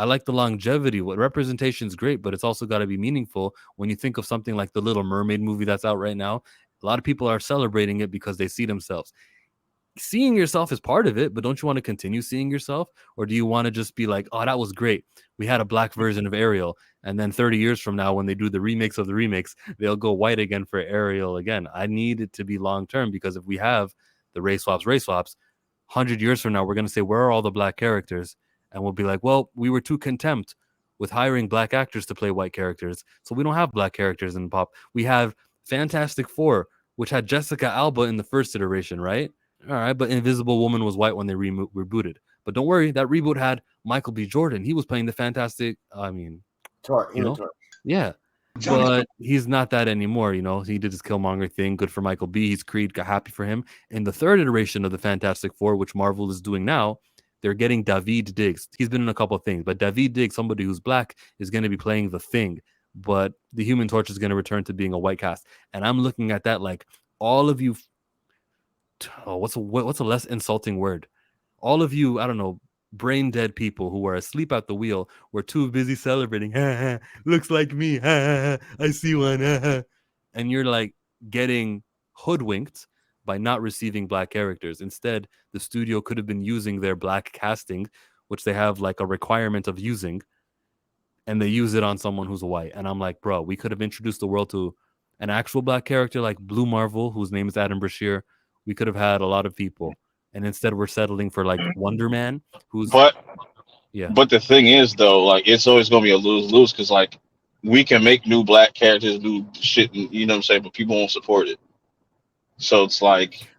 I like the longevity. What representation is great, but it's also got to be meaningful. When you think of something like the Little Mermaid movie that's out right now, a lot of people are celebrating it because they see themselves. Seeing yourself is part of it, but don't you want to continue seeing yourself? Or do you want to just be like, oh, that was great. We had a black version of Ariel. And then 30 years from now, when they do the remakes of the remakes, they'll go white again for Ariel again. I need it to be long term, because if we have the race swaps, 100 years from now, we're going to say, where are all the black characters? And we'll be like, well, we were too content with hiring black actors to play white characters. So we don't have black characters in pop. We have Fantastic Four, which had Jessica Alba in the first iteration, right? All right, but Invisible Woman was white when they rebooted. But don't worry, that reboot had Michael B. Jordan. He was playing the Fantastic. Yeah. But he's not that anymore. He did his Killmonger thing. Good for Michael B. He's Creed. Got happy for him. In the third iteration of the Fantastic Four, which Marvel is doing now, they're getting Daveed Diggs. He's been in a couple of things, but Daveed Diggs, somebody who's black, is going to be playing the Thing. But the Human Torch is going to return to being a white cast. And I'm looking at that like, all of you. What's a less insulting word? All of you, I don't know, brain dead people who are asleep at the wheel were too busy celebrating. Looks like me. I see one. And you're like getting hoodwinked by not receiving black characters. Instead, the studio could have been using their black casting, which they have like a requirement of using, and they use it on someone who's white. And I'm like, bro, we could have introduced the world to an actual black character like Blue Marvel, whose name is Adam Brashear. We could have had a lot of people. And instead we're settling for like Wonder Man, who's But yeah. but the thing is though, like it's always gonna be a lose lose because like we can make new black characters, new shit, you know what I'm saying, but people won't support it. So it's like